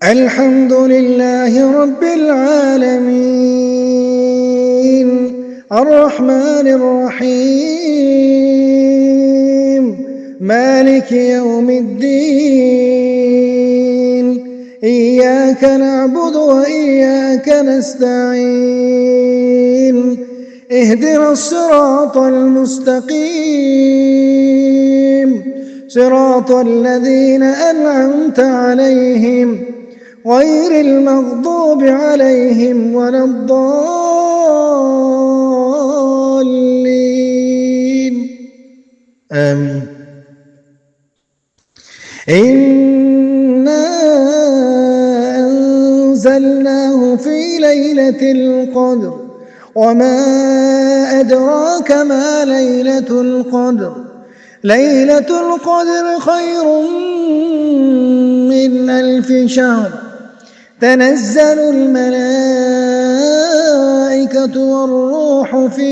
الحمد لله رب العالمين الرحمن الرحيم مالك يوم الدين إياك نعبد وإياك نستعين اهدنا الصراط المستقيم صراط الذين أنعمت عليهم غير المغضوب عليهم ولا الضالين آمين. إنا أنزلناه في ليلة القدر وما أدراك ما ليلة القدر ليلة القدر خير من 1000 شهر تنزل الملائكة والروح فيها